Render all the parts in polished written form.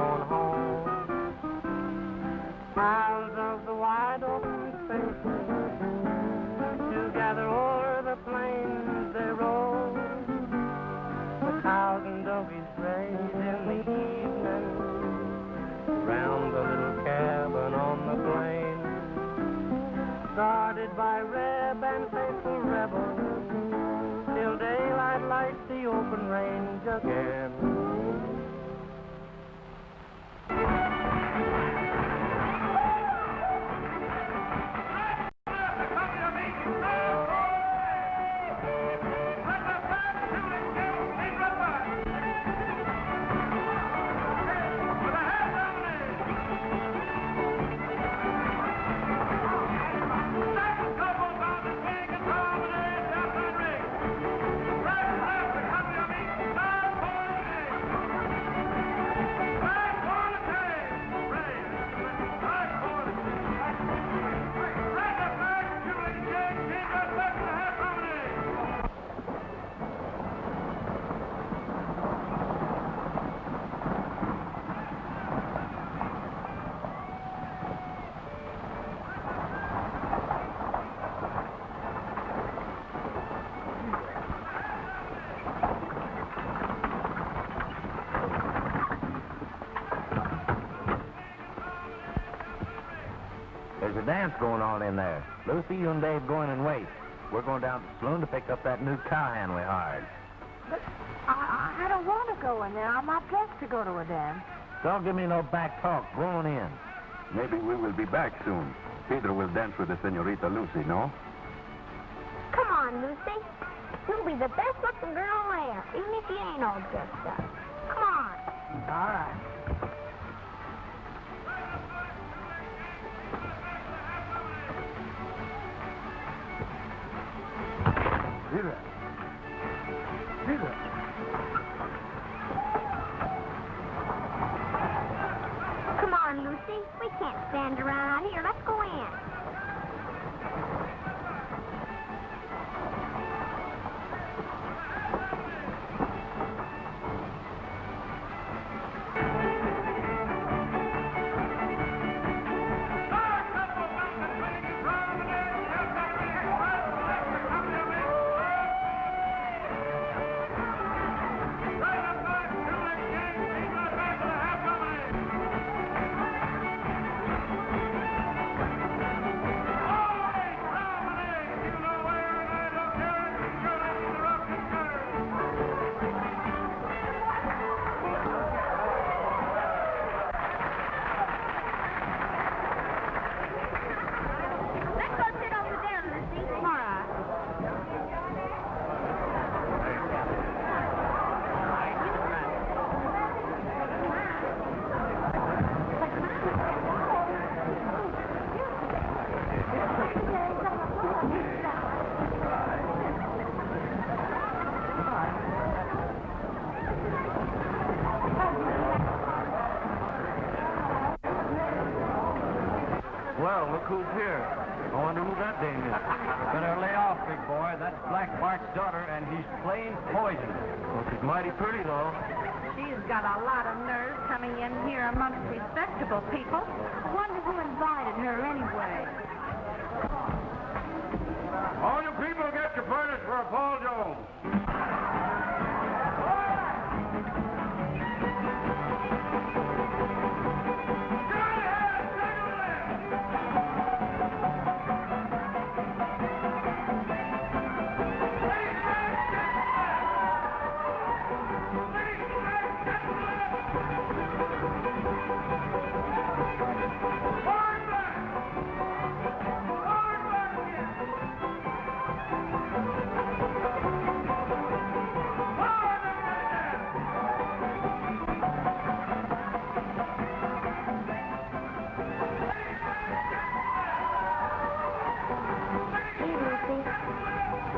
going home. Miles of the wide open spaces, together o'er the plains they roll. The cows and donkeys graze in the evening, round the little cabin on the plain, guarded by Reb and faithful rebels, till daylight lights the open range again. There's a dance going on in there. Lucy, you and Dave go in and wait. We're going down to the saloon to pick up that new cowhand we hired. But I don't want to go in there. I'm not dressed to go to a dance. Don't give me no back talk. Go on in. Maybe we will be back soon. Pedro will dance with the Senorita Lucy, no? Come on, Lucy. You'll be the best-looking girl there, even if you ain't all dressed up. Come on. All right. Mira. Mira. Come on, Lucy. We can't stand around out here. Let's go in. Well, look who's here. I wonder who that dame is. Better lay off, big boy. That's Black Bart's daughter, and he's plain poison. Well, she's mighty pretty, though. She's got a lot of nerve coming in here amongst respectable people. Wonder who invited her anyway. All you people get your furnace for Paul Jones.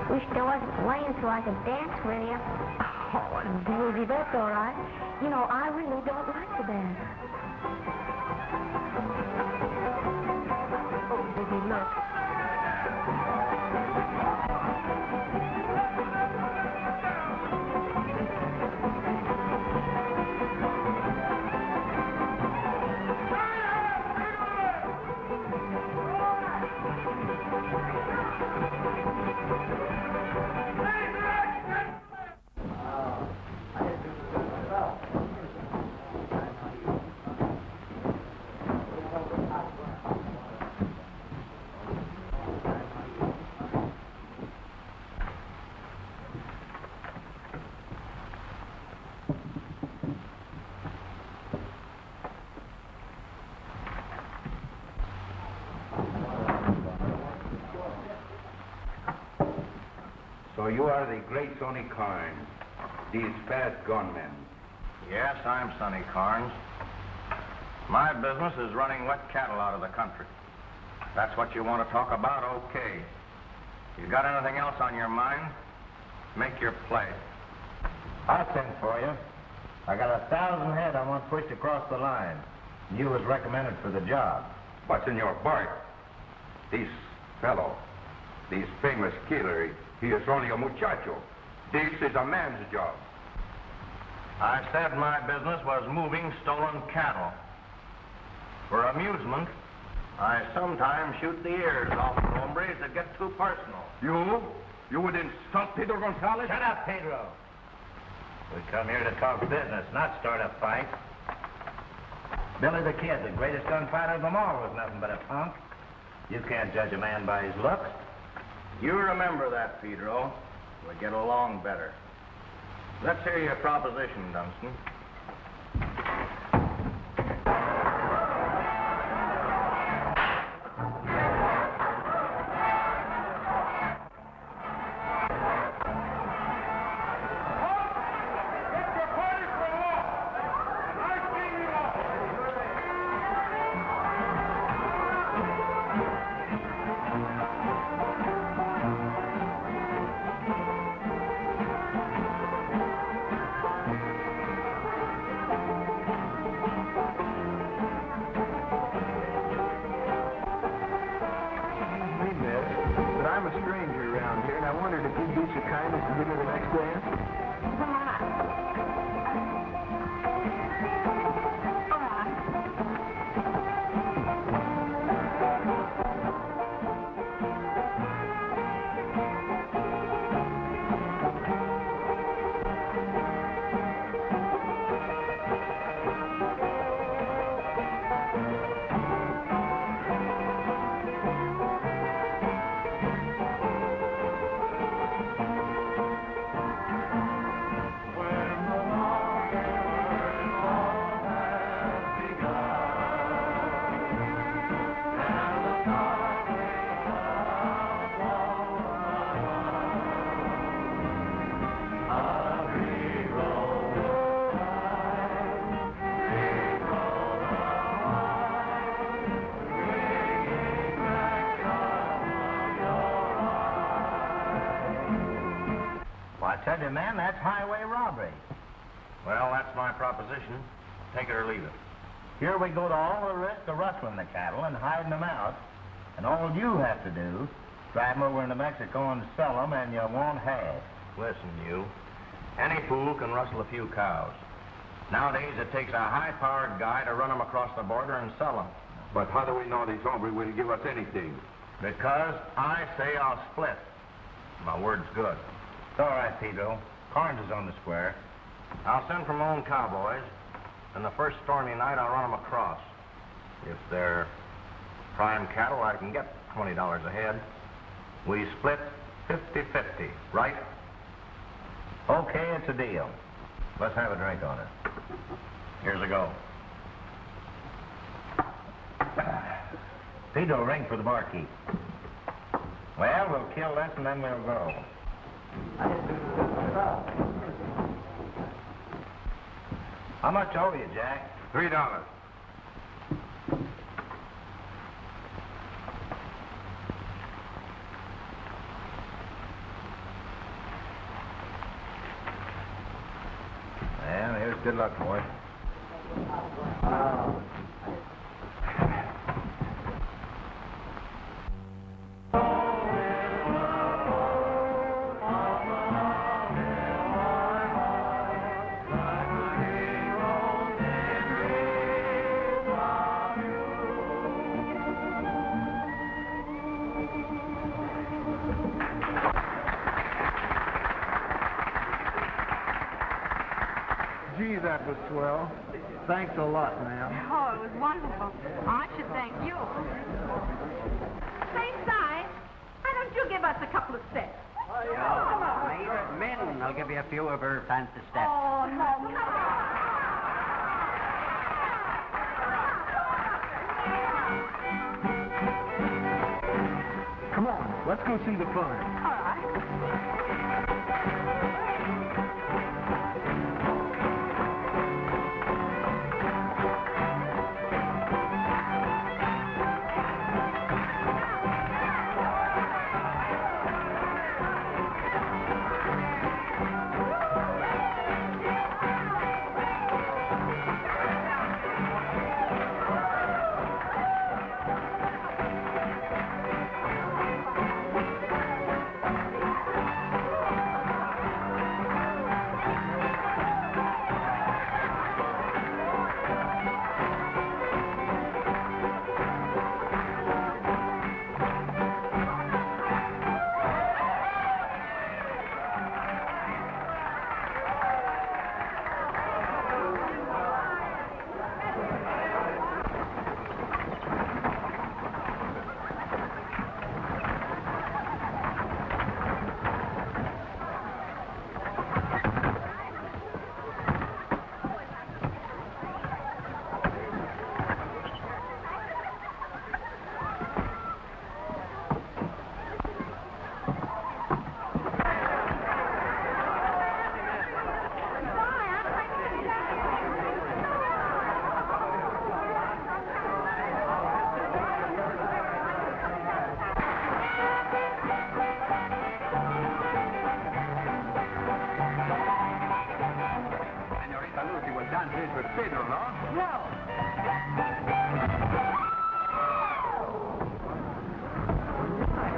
Wish there wasn't rain so I could dance with you. Oh, Davy, that's all right. You know, I really don't like to dance. Oh, Davy, look. So you are the great Sonny Carnes, these fast gunmen. Yes, I'm Sonny Carnes. My business is running wet cattle out of the country. That's what you want to talk about? Okay. You got anything else on your mind? Make your play. I'll send for you. I got 1,000 head I want pushed across the line. You was recommended for the job. What's in your bark? This fellow, this famous killer, he is only a muchacho. This is a man's job. I said my business was moving stolen cattle. For amusement, I sometimes shoot the ears off of hombres that get too personal. You would insult Pedro Gonzalez? Shut up, Pedro. We come here to talk business, not start a fight. Billy the Kid, the greatest gunfighter of them all, was nothing but a punk. You can't judge a man by his looks. You remember that, Pedro. We'll get along better. Let's hear your proposition, Dunston. I'm a stranger around here, and I wondered if you'd do so kind as to give me the next dance. Come on up. All right. I tell you, man, that's highway robbery. Well, that's my proposition. Take it or leave it. Here we go to all the risk of rustling the cattle and hiding them out. And all you have to do, drive them over into Mexico and sell them, and you won't have. Listen, you. Any fool can rustle a few cows. Nowadays, it takes a high-powered guy to run them across the border and sell them. But how do we know this hombre will give us anything? Because I say I'll split. My word's good. It's all right, Pedro. Carnes is on the square. I'll send for my own cowboys, and the first stormy night I'll run them across. If they're prime cattle, I can get $20 a head. We split 50-50, right? Okay, it's a deal. Let's have a drink on it. Here's a go. Pedro, ring for the barkeep. Well, we'll kill this and then we'll go. How much owe you, Jack? $3. Well, here's good luck, boy. Gee, that was swell. Thanks a lot, ma'am. Oh, it was wonderful. I should thank you. Say, Si, why don't you give us a couple of steps? Come on. Men, I'll give you a few of her fancy steps. Oh, no, come on. Come on, let's go see the fun. All right.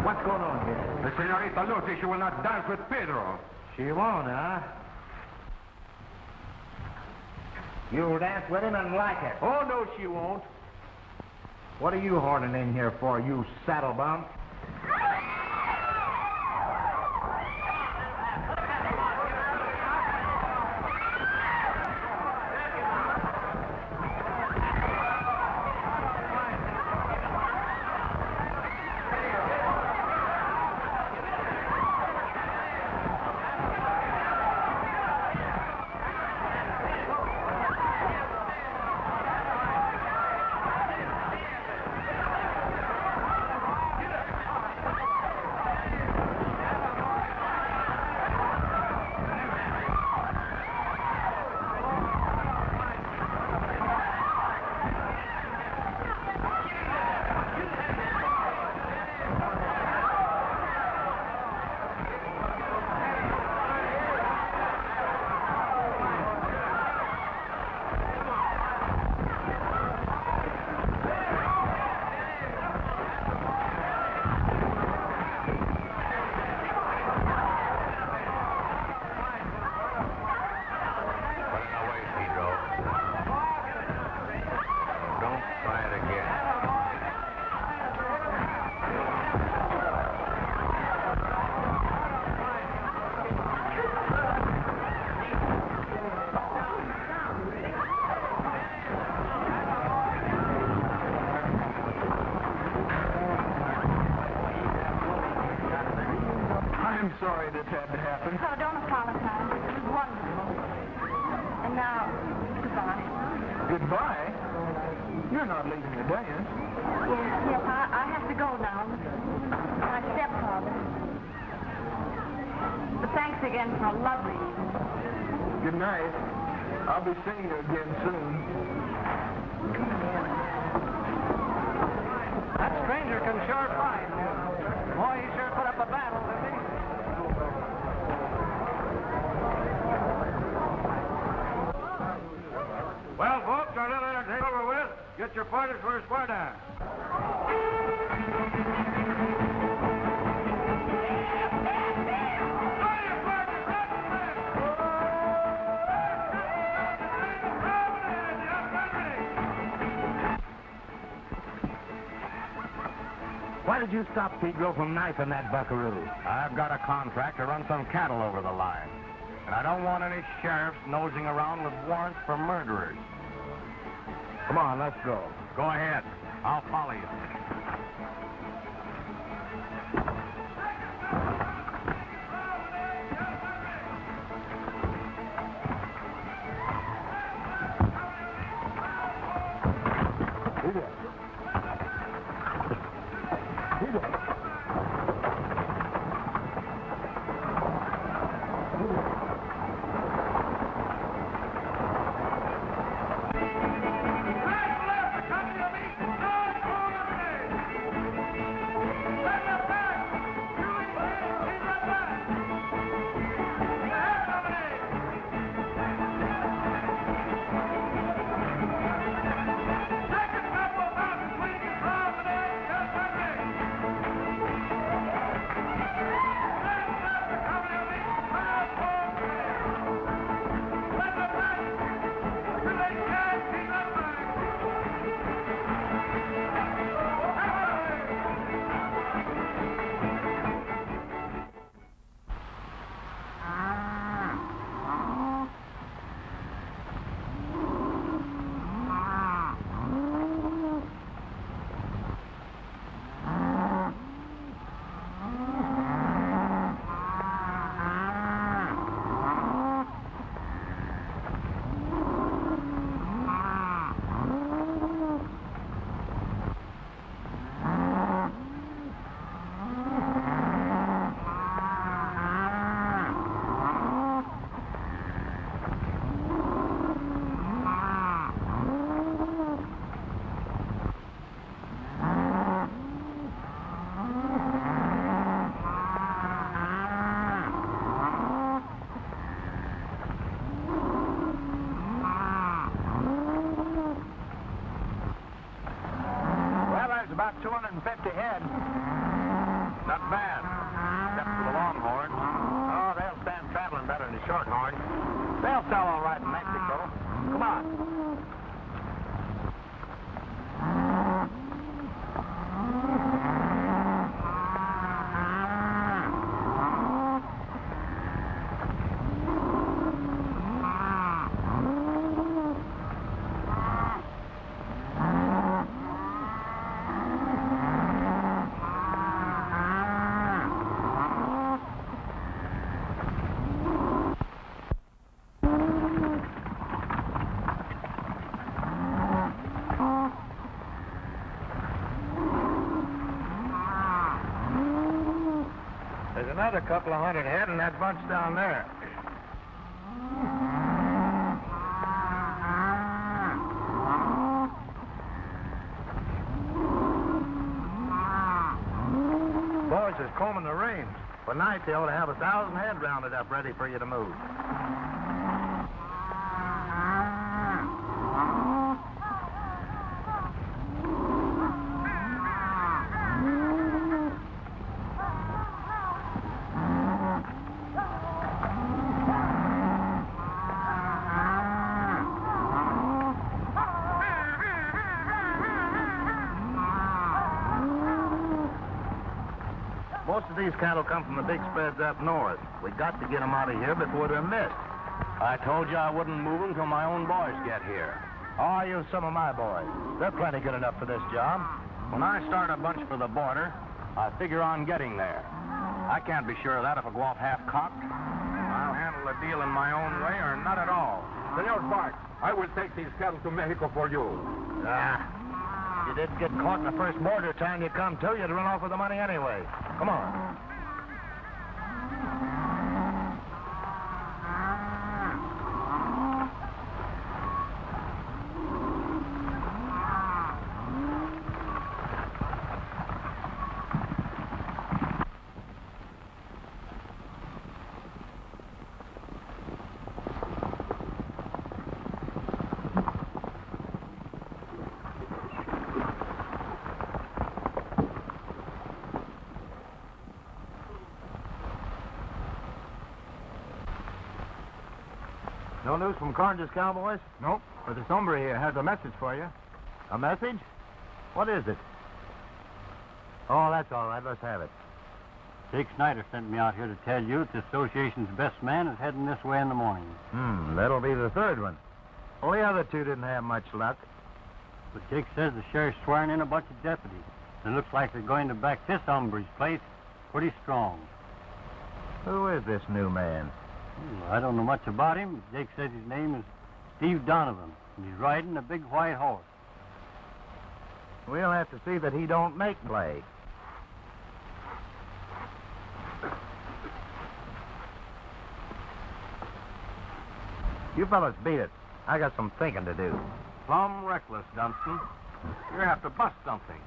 What's going on here? The Senorita Lucy, she will not dance with Pedro. She won't, huh? You'll dance with him and like it. Oh, no, she won't. What are you horning in here for, you saddle bum? I'm sorry this had to happen. Oh, don't apologize. It was wonderful. And now, goodbye. Goodbye? You're not leaving the dance. Yes, I have to go now. My stepfather. But thanks again for a lovely evening. Good night. I'll be seeing you again soon. That stranger can sure fight. Boy, he sure put up a battle, didn't he? Well, folks, our little entertainment over with. Get your partners for a square dance. Why did you stop Pedro from knifing that buckaroo? I've got a contract to run some cattle over the line. And I don't want any sheriffs nosing around with warrants for murderers. Come on, let's go. Go ahead. I'll follow you. Second couple About 250 head. Not bad, except for the longhorns. Oh, they'll stand traveling better than the shorthorns. They'll sell all right in Mexico. Come on. There's another couple of hundred head in that bunch down there. Boys is combing the range. For night, they ought to have 1,000 head rounded up ready for you to move. Most of these cattle come from the big spreads up north. We got to get them out of here before they're missed. I told you I wouldn't move them till my own boys get here. Oh, use some of my boys. They're plenty good enough for this job. When I start a bunch for the border, I figure on getting there. I can't be sure of that if I go off half-cocked. I'll handle the deal in my own way or not at all. Senor Bart, I will take these cattle to Mexico for you. You did get caught in the first border town you come to. You'd run off with the money anyway. Come on. No news from Carnes' cowboys? Nope. But this hombre here has a message for you. A message? What is it? Oh, that's all right. Let's have it. Jake Snyder sent me out here to tell you that the association's best man is heading this way in the morning. That'll be the third one. Well, the other two didn't have much luck. But Jake says the sheriff's swearing in a bunch of deputies. It looks like they're going to back this hombre's place pretty strong. Who is this new man? I don't know much about him. Jake says his name is Steve Donovan, and he's riding a big white horse. We'll have to see that he don't make play. You fellas beat it. I got some thinking to do. Plumb reckless, Dunston. You have to bust something.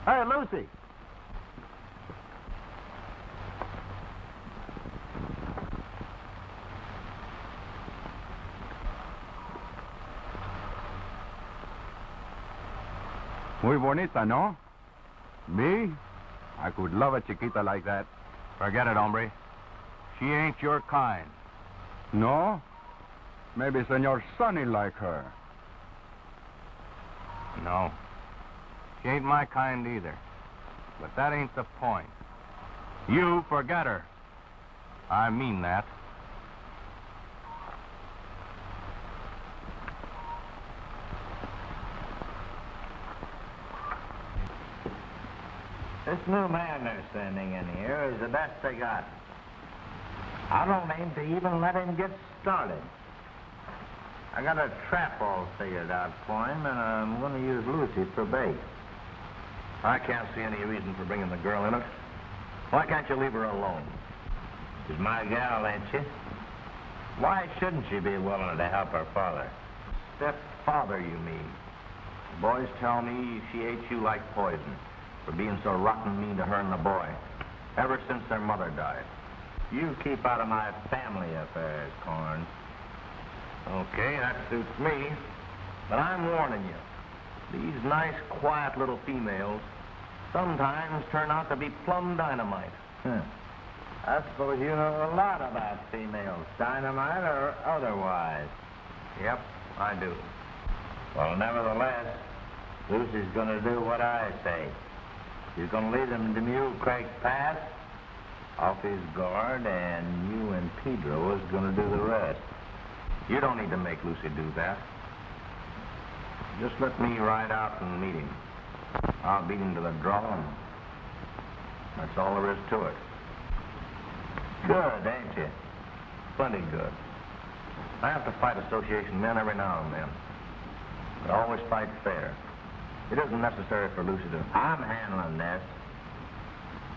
Hey, Lucy. Muy bonita, no? Me? I could love a chiquita like that. Forget it, hombre. She ain't your kind. No? Maybe Senor Sonny like her. No. She ain't my kind either. But that ain't the point. You forget her. I mean that. This new man they're sending in here is the best they got. I don't aim to even let him get started. I got a trap all figured out for him, and I'm going to use Lucy for bait. I can't see any reason for bringing the girl in it. Why can't you leave her alone? She's my gal, ain't she? Why shouldn't she be willing to help her father? Stepfather, you mean? The boys tell me she hates you like poison for being so rotten mean to her and the boy, ever since their mother died. You keep out of my family affairs, Corn. Okay, that suits me. But I'm warning you. These nice, quiet little females sometimes turn out to be plumb dynamite. I suppose you know a lot about females, dynamite or otherwise. Yep, I do. Well, nevertheless, Lucy's going to do what I say. She's going to lead him to Mule Creek Pass, off his guard, and you and Pedro is going to do the rest. You don't need to make Lucy do that. Just let me ride out and meet him. I'll beat him to the draw, and that's all there is to it. Good, ain't you? Plenty good. I have to fight association men every now and then, but I always fight fair. It isn't necessary for Lucy to... I'm handling this.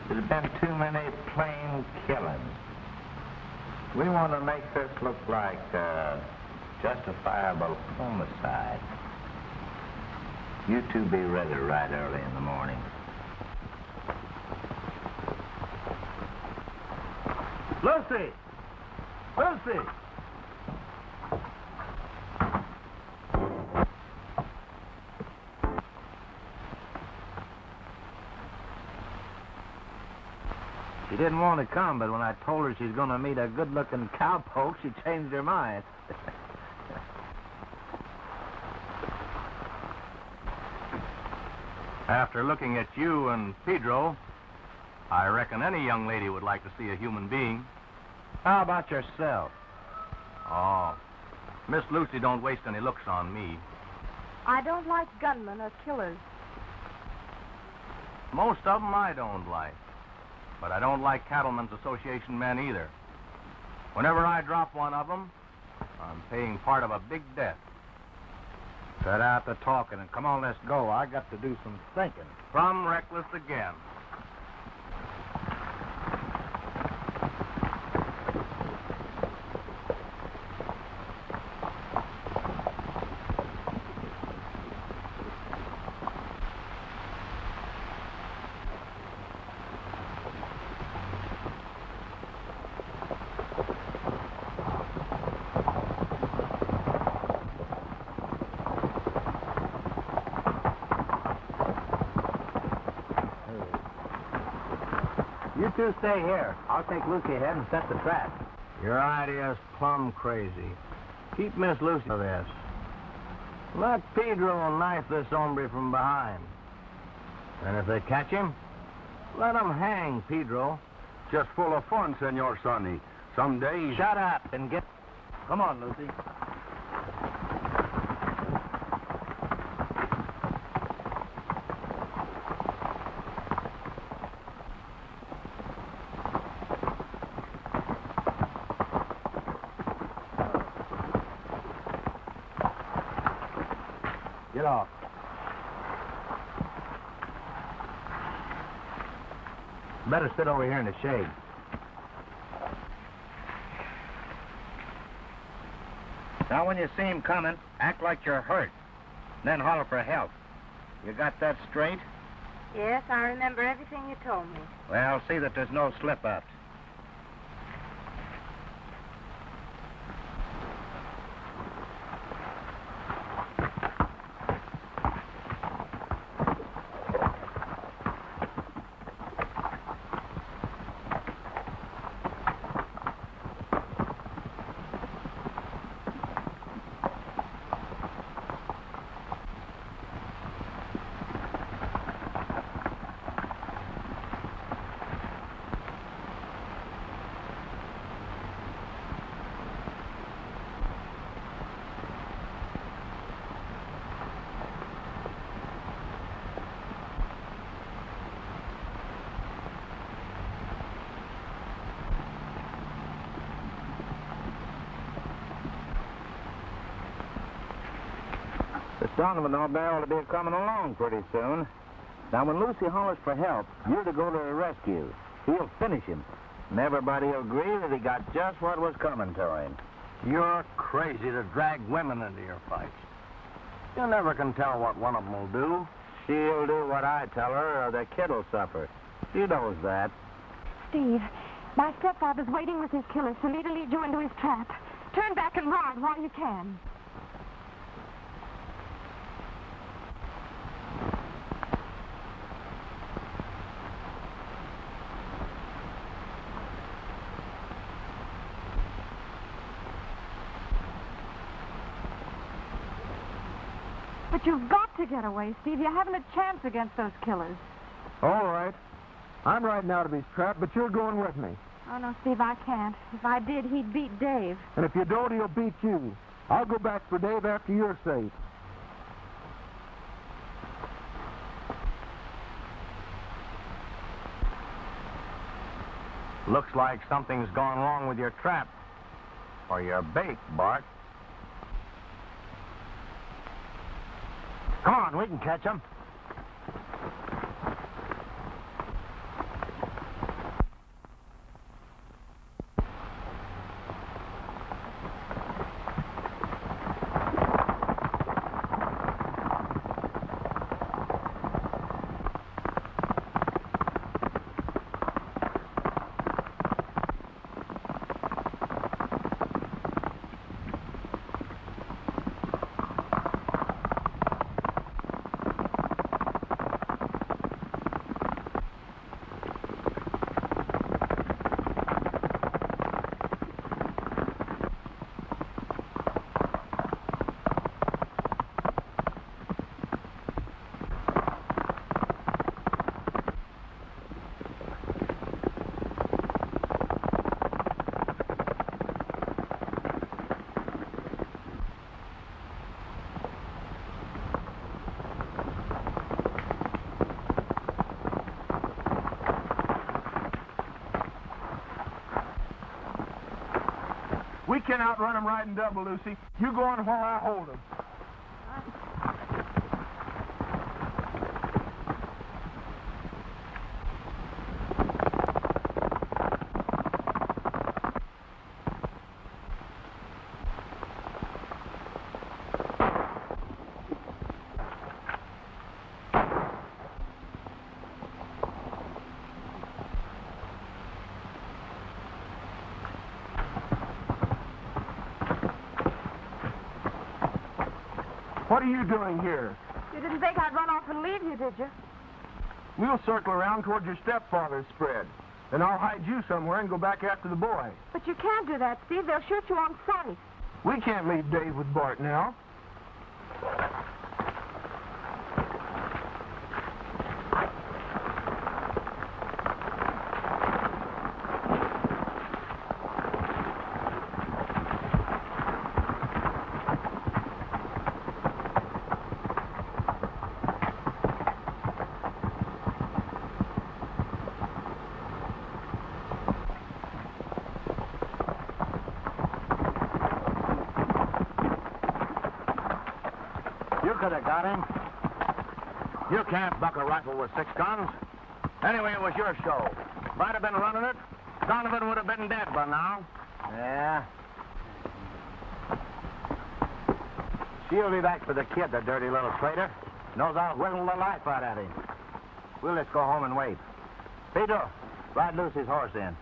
There's been too many plain killings. We want to make this look like justifiable homicide. You two be ready right early in the morning. Lucy! Lucy! She didn't want to come, but when I told her she's going to meet a good-looking cowpoke, she changed her mind. After looking at you and Pedro, I reckon any young lady would like to see a human being. How about yourself? Oh, Miss Lucy don't waste any looks on me. I don't like gunmen or killers. Most of them I don't like. But I don't like Cattlemen's Association men either. Whenever I drop one of them, I'm paying part of a big debt. Cut out the talking and come on, let's go. I got to do some thinking. From reckless again. You two stay here. I'll take Lucy ahead and set the trap. Your idea's plumb crazy. Keep Miss Lucy for this. Let Pedro knife this hombre from behind. And if they catch him, let them hang Pedro. Just full of fun, Senor Sonny. Some days... Shut up and get... Come on, Lucy. Get off. Better sit over here in the shade. Now, when you see him coming, act like you're hurt. Then holler for help. You got that straight? Yes, I remember everything you told me. Well, see that there's no slip-ups. Donovan ought to be coming along pretty soon. Now, when Lucy hollers for help, you're to go to the rescue. He'll finish him. And everybody will agree that he got just what was coming to him. You're crazy to drag women into your fights. You never can tell what one of them will do. She'll do what I tell her, or the kid'll suffer. She knows that. Steve, my stepfather's waiting with his killers for me to lead you into his trap. Turn back and ride while you can. But you've got to get away, Steve. You haven't a chance against those killers. All right. I'm riding out of his trap, but you're going with me. Oh, no, Steve, I can't. If I did, he'd beat Dave. And if you don't, he'll beat you. I'll go back for Dave after you're safe. Looks like something's gone wrong with your trap. Or your bait, Bart. Come on, we can catch him. We can outrun him riding double, Lucy. You go on while I hold him. What are you doing here? You didn't think I'd run off and leave you, did you? We'll circle around towards your stepfather's spread. Then I'll hide you somewhere and go back after the boy. But you can't do that, Steve. They'll shoot you on sight. We can't leave Dave with Bart now. You could have got him. You can't buck a rifle with 6 guns. Anyway, it was your show. If I'd have been running it, Donovan would have been dead by now. Yeah. She'll be back for the kid, the dirty little traitor. Knows I'll whittle the life out of him. We'll just go home and wait. Pedro, ride Lucy's horse in.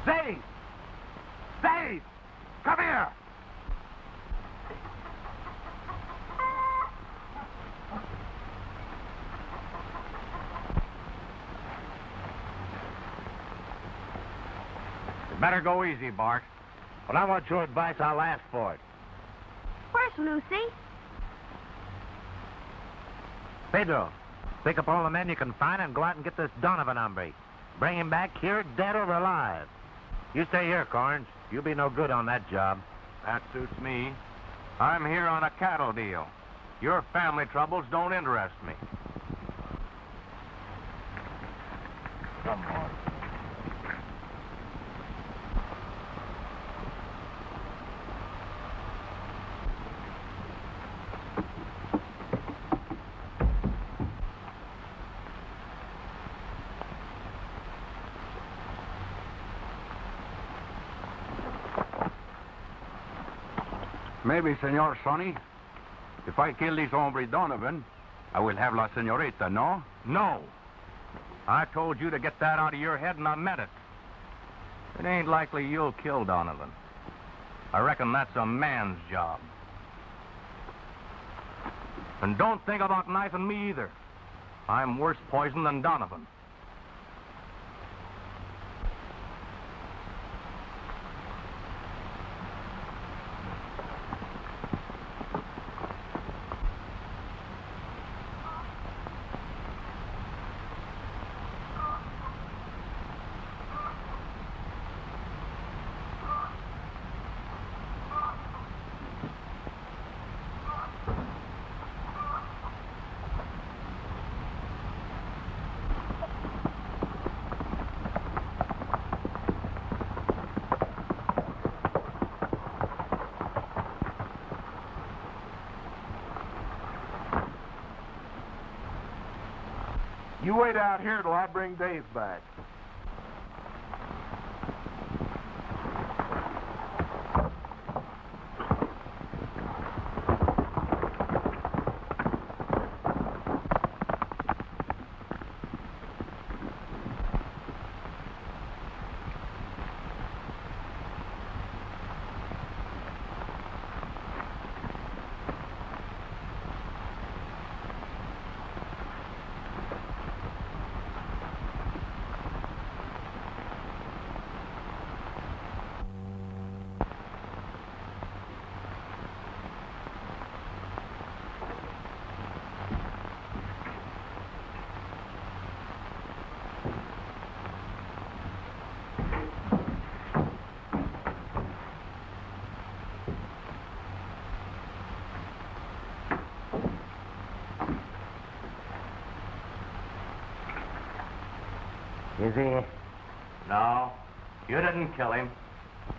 Dave! Dave! Come here! Better go easy, Bart. When I want your advice, I'll ask for it. Where's Lucy? Pedro, pick up all the men you can find and go out and get this Donovan hombre. Bring him back here, dead or alive. You stay here, Corns. You'll be no good on that job. That suits me. I'm here on a cattle deal. Your family troubles don't interest me. Come on. Maybe, Senor Sonny. If I kill this hombre Donovan, I will have La Senorita, no? No. I told you to get that out of your head, and I meant it. It ain't likely you'll kill Donovan. I reckon that's a man's job. And don't think about knifing me either. I'm worse poison than Donovan. You wait out here till I bring Dave back. Is he? No, you didn't kill him,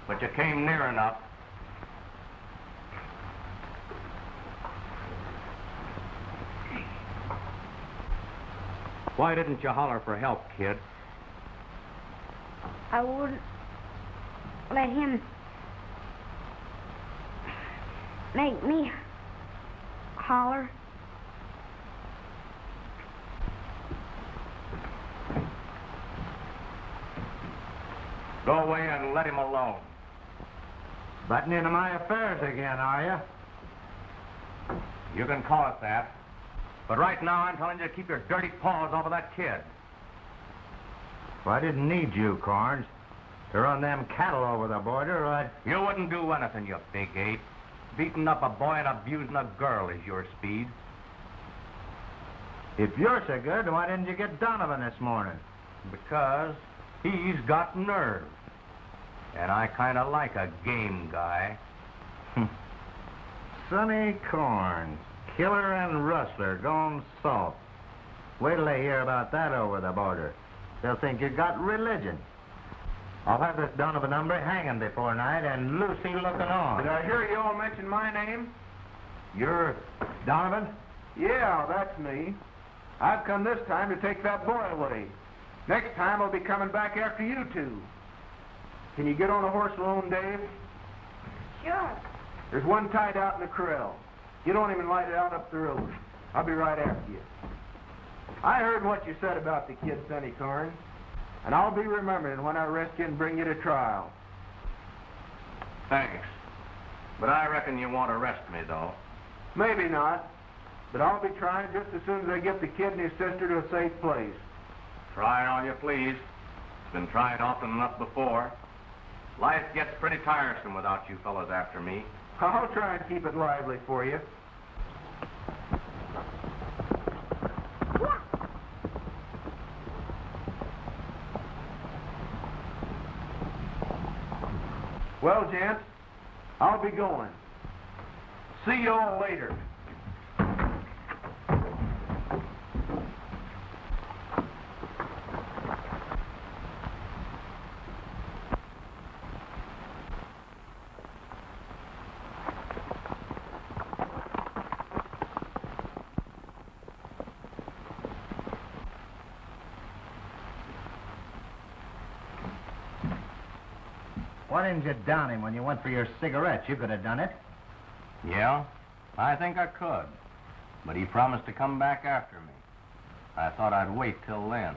but you came near enough. Why didn't you holler for help, kid? I wouldn't let him make me holler. Go away and let him alone. Butting into my affairs again, are you? You can call it that. But right now, I'm telling you to keep your dirty paws off of that kid. Well, I didn't need you, Corns, to run them cattle over the border, right? You wouldn't do anything, you big ape. Beating up a boy and abusing a girl is your speed. If you're so good, why didn't you get Donovan this morning? Because he's got nerve. And I kind of like a game guy. Sonny Corns, killer and rustler, gone soft. Wait till they hear about that over the border. They'll think you got religion. I'll have this Donovan hombre hanging before night and Lucy looking on. Did I hear you all mention my name? You're Donovan? Yeah, that's me. I've come this time to take that boy away. Next time I'll be coming back after you two. Can you get on a horse alone, Dave? Sure. There's one tied out in the corral. Get on him and light it out up the road. I'll be right after you. I heard what you said about the kid, Sonny Corn, and I'll be remembering when I arrest you and bring you to trial. Thanks. But I reckon you won't arrest me, though. Maybe not, but I'll be trying just as soon as I get the kid and his sister to a safe place. Try all you please. It's been tried often enough before. Life gets pretty tiresome without you fellas after me. I'll try and keep it lively for you. Well, gents, I'll be going. See you all later. Why didn't you down him when you went for your cigarettes? You could have done it. Yeah, I think I could. But he promised to come back after me. I thought I'd wait till then.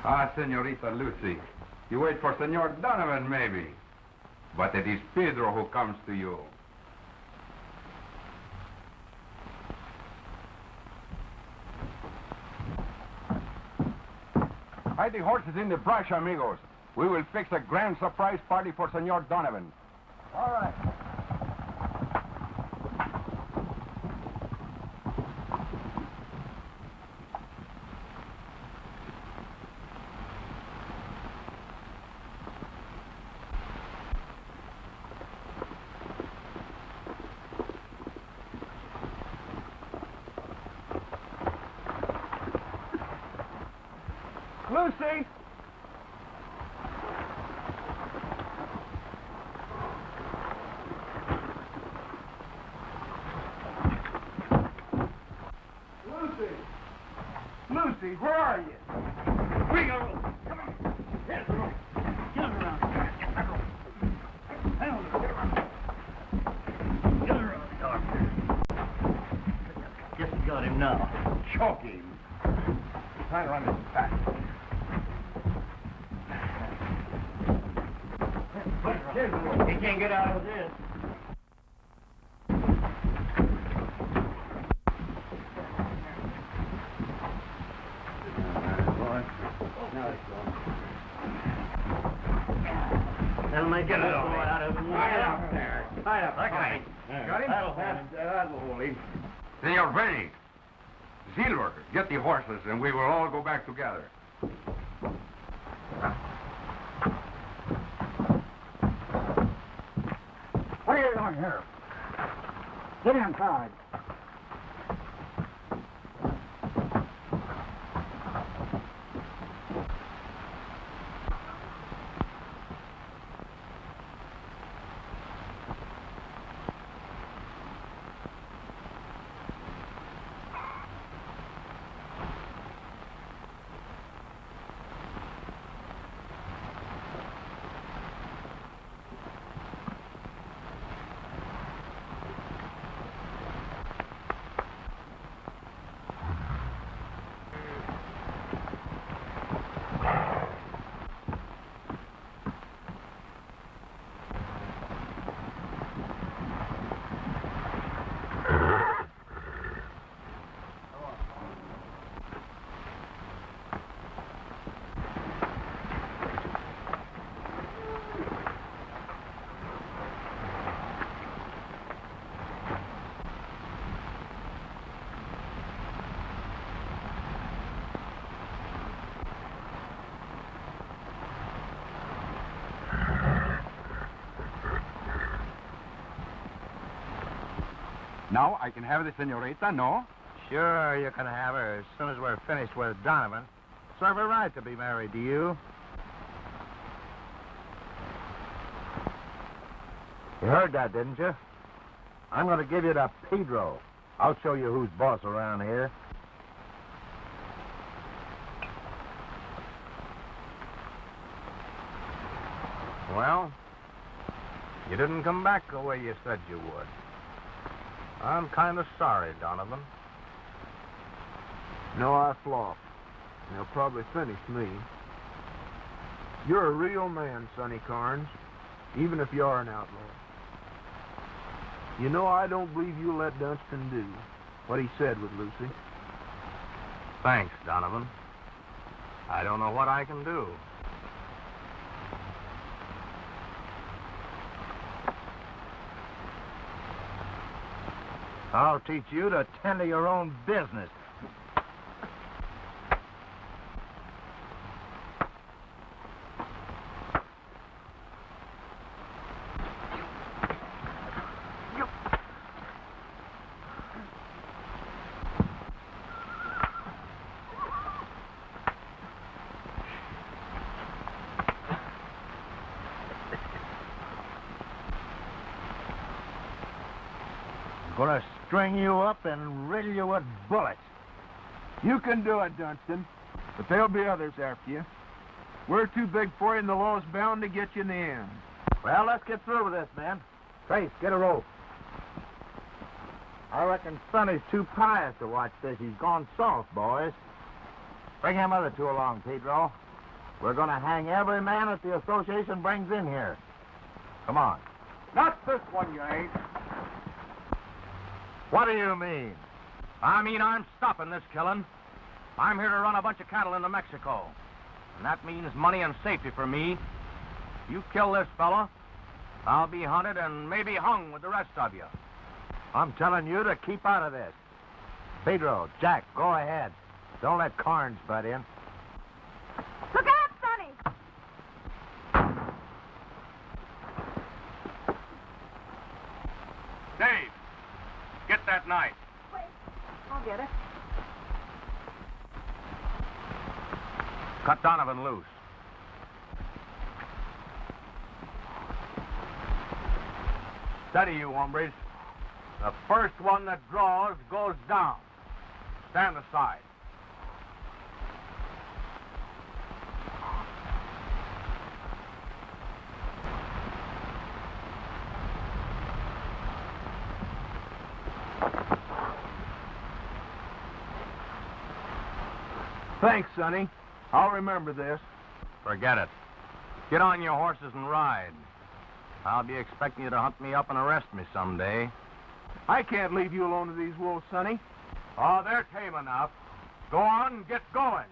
Ah, Senorita Lucy. You wait for Senor Donovan, maybe. But it is Pedro who comes to you. Hide the horses in the brush, amigos. We will fix a grand surprise party for Senor Donovan. All right. Lucy! Lucy! Lucy, where are you? Bring her rope. Come on. Here's the rope. Get her around. Get that rope. Hang on. Get her around. Get her around the arm. Guess we got him now. Choke him. Try to run his back. He can't get out of this. That'll make it out of him. Right up there. Right up. Okay. Got him? That'll hold him. Senor Benny, Silver, get the horses and we will all go back together. What are you doing here? Get inside. Now I can have the senorita, no? Sure, you can have her as soon as we're finished with Donovan. Serve her right to be married to you. You heard that, didn't you? I'm going to give you to Pedro. I'll show you who's boss around here. Well, you didn't come back the way you said you would. I'm kind of sorry, Donovan. No, I flopped. They'll probably finish me. You're a real man, Sonny Carnes, even if you are an outlaw. You know, I don't believe you'll let Dunston do what he said with Lucy. Thanks, Donovan. I don't know what I can do. I'll teach you to tend to your own business. Gonna string you up and riddle you with bullets. You can do it, Dunston, but there'll be others after you. We're too big for you, and the law's bound to get you in the end. Well, let's get through with this, man. Trace, get a rope. I reckon Sonny's too pious to watch this. He's gone soft, boys. Bring them other two along, Pedro. We're gonna hang every man that the association brings in here. Come on. Not this one, you ain't. What do you mean? I mean, I'm stopping this killing. I'm here to run a bunch of cattle into Mexico. And that means money and safety for me. You kill this fella, I'll be hunted and maybe hung with the rest of you. I'm telling you to keep out of this. Pedro, Jack, go ahead. Don't let Carnes butt in. Look out, Sonny! Dave, get that knife. Wait, I'll get it. Cut Donovan loose. Steady, you hombres. The first one that draws goes down. Stand aside. Thanks, Sonny. I'll remember this. Forget it. Get on your horses and ride. I'll be expecting you to hunt me up and arrest me someday. I can't leave you alone to these wolves, Sonny. Oh, they're tame enough. Go on and get going.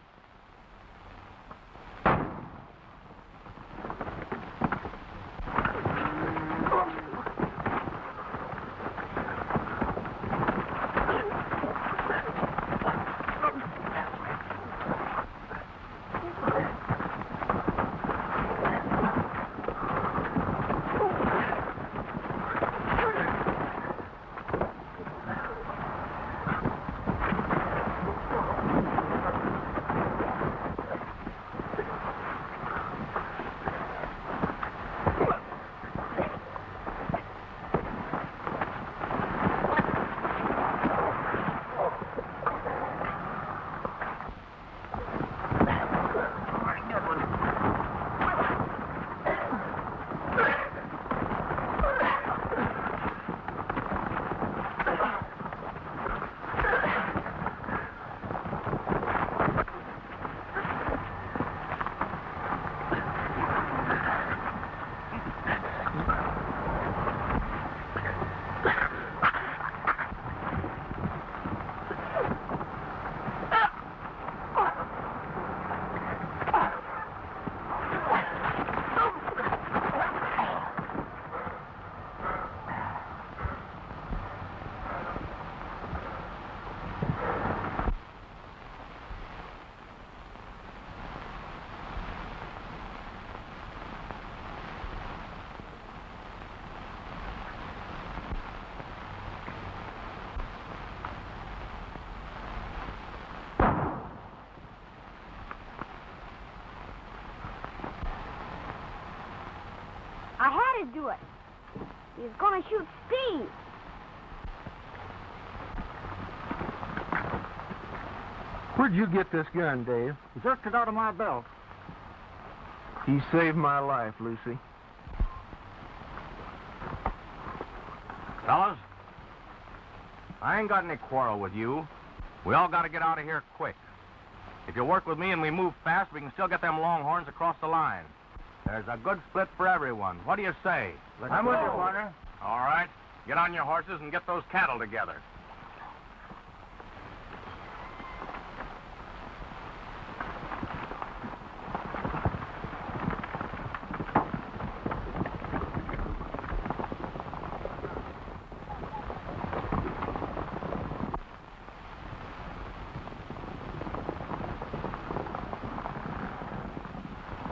I had to do it. He's gonna shoot Steve. Where'd you get this gun, Dave? Jerked it out of my belt. He saved my life, Lucy. Fellas, I ain't got any quarrel with you. We all got to get out of here quick. If you work with me and we move fast, we can still get them longhorns across the line. There's a good split for everyone. What do you say? I'm with you, partner. All right. Get on your horses and get those cattle together.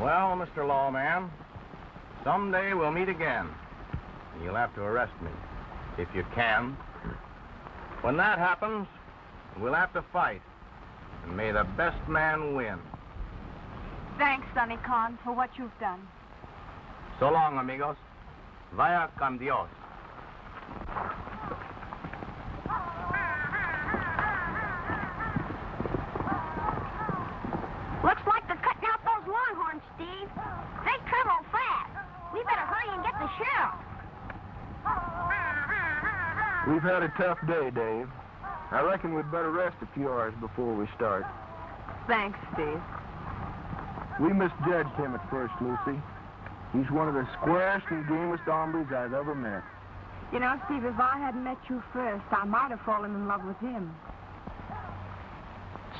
Well, Mr. Lawman, someday we'll meet again. And you'll have to arrest me, if you can. When that happens, we'll have to fight. And may the best man win. Thanks, Sonny Con, for what you've done. So long, amigos. Vaya con Dios. Looks like they're cutting out those longhorns, Steve. They travel fast. We better hurry and get the sheriff. We've had a tough day, Dave. I reckon we'd better rest a few hours before we start. Thanks, Steve. We misjudged him at first, Lucy. He's one of the squarest and gamest hombres I've ever met. You know, Steve, if I hadn't met you first, I might have fallen in love with him.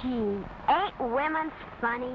Gee, ain't women funny?